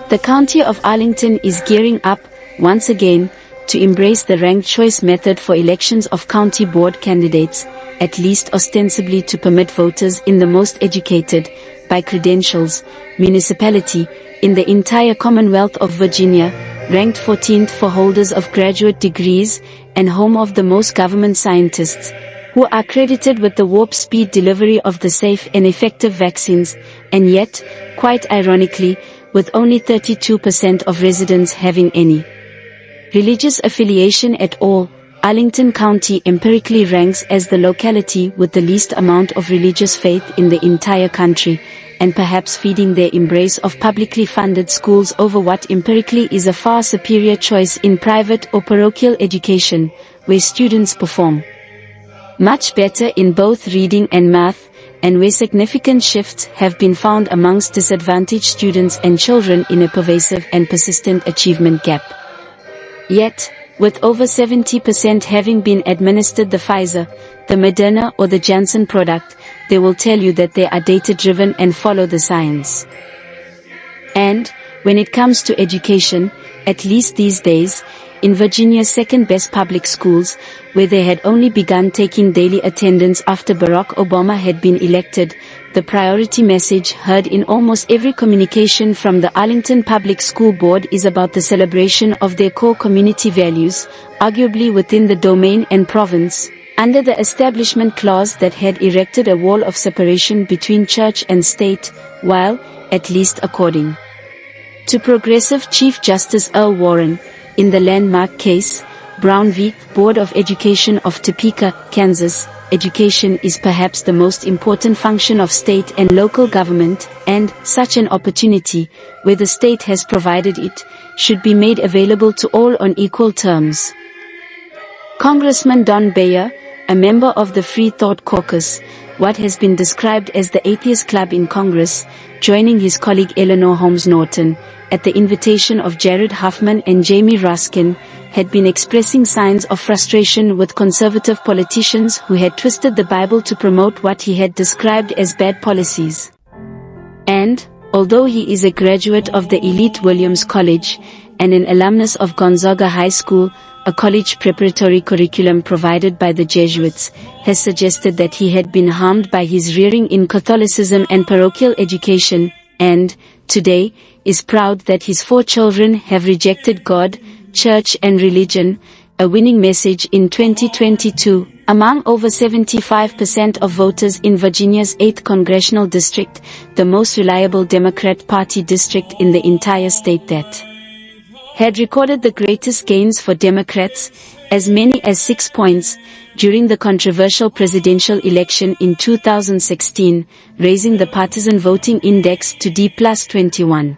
The county of Arlington is gearing up, once again, to embrace the ranked choice method for elections of county board candidates, at least ostensibly to permit voters in the most educated, by credentials, municipality, in the entire Commonwealth of Virginia, ranked 14th for holders of graduate degrees, and home of the most government scientists, who are credited with the warp speed delivery of the safe and effective vaccines, and yet, quite ironically, with only 32% of residents having any religious affiliation at all, Arlington County empirically ranks as the locality with the least amount of religious faith in the entire country, and perhaps feeding their embrace of publicly funded schools over what empirically is a far superior choice in private or parochial education, where students perform much better in both reading and math, and where significant shifts have been found amongst disadvantaged students and children in a pervasive and persistent achievement gap. Yet, with over 70% having been administered the Pfizer, the Moderna or the Janssen product, they will tell you that they are data-driven and follow the science. And, when it comes to education, at least these days, in Virginia's second-best public schools, where they had only begun taking daily attendance after Barack Obama had been elected, the priority message heard in almost every communication from the Arlington Public School Board is about the celebration of their core community values, arguably within the domain and province, under the Establishment Clause that had erected a wall of separation between church and state, while, at least according to Progressive Chief Justice Earl Warren, in the landmark case, Brown v. Board of Education of Topeka, Kansas, education is perhaps the most important function of state and local government, and such an opportunity, where the state has provided it, should be made available to all on equal terms. Congressman Don Bayer, a member of the Free Thought Caucus, what has been described as the Atheist Club in Congress, joining his colleague Eleanor Holmes Norton, at the invitation of Jared Huffman and Jamie Raskin, had been expressing signs of frustration with conservative politicians who had twisted the Bible to promote what he had described as bad policies. And, although he is a graduate of the elite Williams College, and an alumnus of Gonzaga High School, a college preparatory curriculum provided by the Jesuits, has suggested that he had been harmed by his rearing in Catholicism and parochial education, and, today, is proud that his 4 children have rejected God, church and religion, a winning message in 2022, among over 75% of voters in Virginia's 8th congressional district, the most reliable Democrat Party district in the entire state that had recorded the greatest gains for Democrats, as many as 6 points, during the controversial presidential election in 2016, raising the partisan voting index to D+21.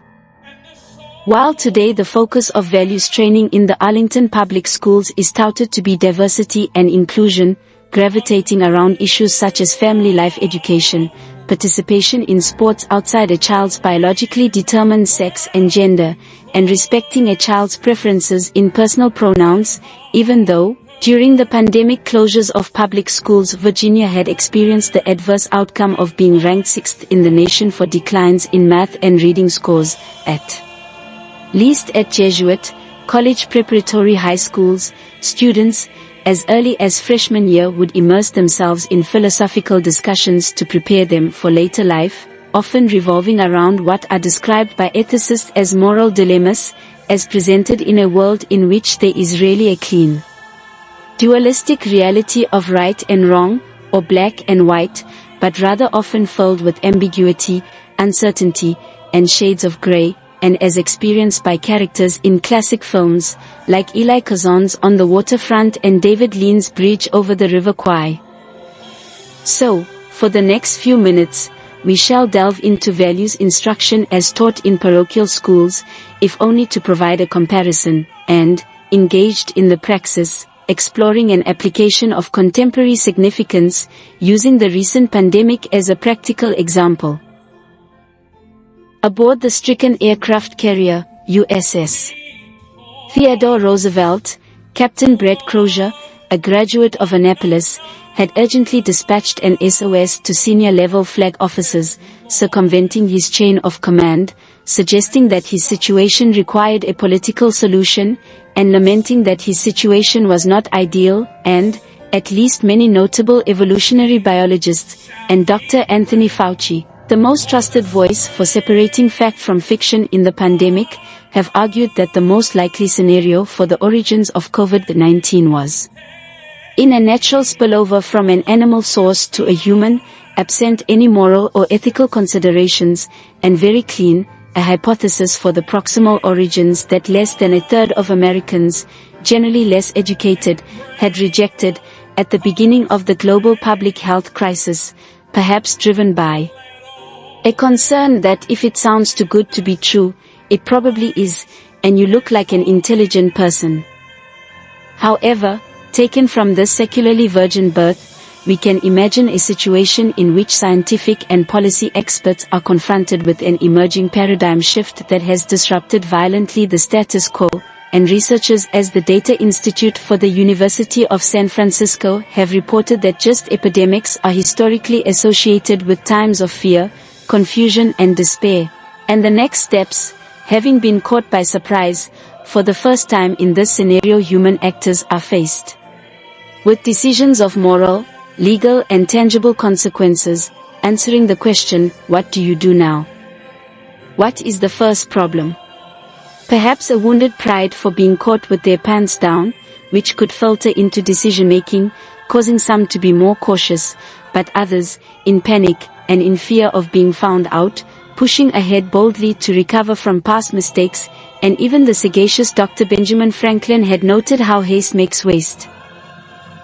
While today the focus of values training in the Arlington Public Schools is touted to be diversity and inclusion, gravitating around issues such as family life education, participation in sports outside a child's biologically determined sex and gender, and respecting a child's preferences in personal pronouns, even though, during the pandemic closures of public schools, Virginia had experienced the adverse outcome of being ranked 6th in the nation for declines in math and reading scores, at least at Jesuit, college preparatory high schools, students, as early as freshman year would immerse themselves in philosophical discussions to prepare them for later life, often revolving around what are described by ethicists as moral dilemmas, as presented in a world in which there is rarely a clean, dualistic reality of right and wrong, or black and white, but rather often filled with ambiguity, uncertainty, and shades of gray, and as experienced by characters in classic films, like Eli Kazan's On the Waterfront and David Lean's Bridge over the River Kwai. So, for the next few minutes, we shall delve into values instruction as taught in parochial schools, if only to provide a comparison, and, engaged in the praxis, exploring an application of contemporary significance, using the recent pandemic as a practical example. Aboard the stricken aircraft carrier, USS Theodore Roosevelt, Captain Brett Crozier, a graduate of Annapolis, had urgently dispatched an SOS to senior-level flag officers, circumventing his chain of command, suggesting that his situation required a political solution, and lamenting that his situation was not ideal, and, at least many notable evolutionary biologists, and Dr. Anthony Fauci, the most trusted voice for separating fact from fiction in the pandemic, have argued that the most likely scenario for the origins of COVID-19 was in a natural spillover from an animal source to a human, absent any moral or ethical considerations, and very clean, a hypothesis for the proximal origins that less than a third of Americans, generally less educated, had rejected, at the beginning of the global public health crisis, perhaps driven by a concern that if it sounds too good to be true, it probably is, and you look like an intelligent person. However, taken from this secularly virgin birth, we can imagine a situation in which scientific and policy experts are confronted with an emerging paradigm shift that has disrupted violently the status quo, and researchers as the Data Institute for the University of San Francisco have reported that just epidemics are historically associated with times of fear, confusion and despair, and the next steps, having been caught by surprise, for the first time in this scenario human actors are faced with decisions of moral, legal and tangible consequences, answering the question, what do you do now? What is the first problem? Perhaps a wounded pride for being caught with their pants down, which could filter into decision-making, causing some to be more cautious, but others, in panic and in fear of being found out, pushing ahead boldly to recover from past mistakes, and even the sagacious Dr. Benjamin Franklin had noted how haste makes waste.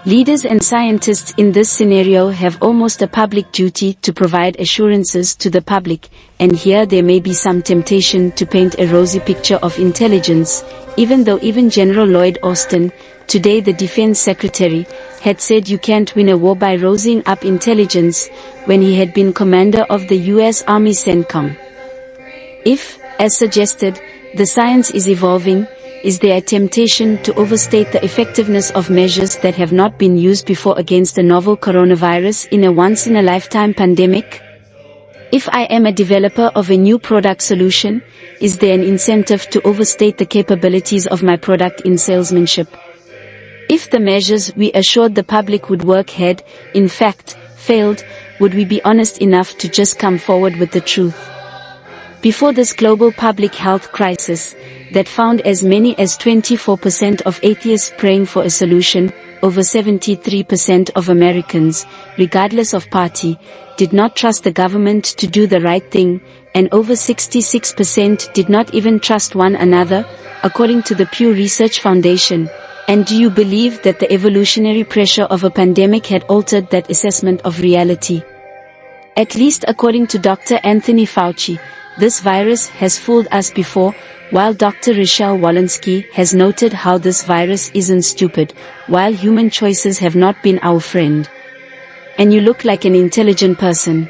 Leaders and scientists in this scenario have almost a public duty to provide assurances to the public, and here there may be some temptation to paint a rosy picture of intelligence, even though even General Lloyd Austin, today the Defense Secretary, had said you can't win a war by rosying up intelligence, when he had been commander of the U.S. Army CENTCOM. If, as suggested, the science is evolving, is there a temptation to overstate the effectiveness of measures that have not been used before against a novel coronavirus in a once-in-a-lifetime pandemic? If I am a developer of a new product solution, is there an incentive to overstate the capabilities of my product in salesmanship? If the measures we assured the public would work had, in fact, failed, would we be honest enough to just come forward with the truth? Before this global public health crisis, that found as many as 24% of atheists praying for a solution, over 73% of Americans, regardless of party, did not trust the government to do the right thing, and over 66% did not even trust one another, according to the Pew Research Foundation. And do you believe that the evolutionary pressure of a pandemic had altered that assessment of reality? At least according to Dr. Anthony Fauci, this virus has fooled us before, while Dr. Rochelle Walensky has noted how this virus isn't stupid, while human choices have not been our friend. And you look like an intelligent person.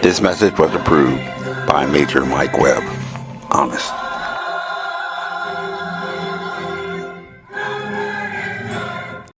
This message was approved by Major Mike Webb. Honest.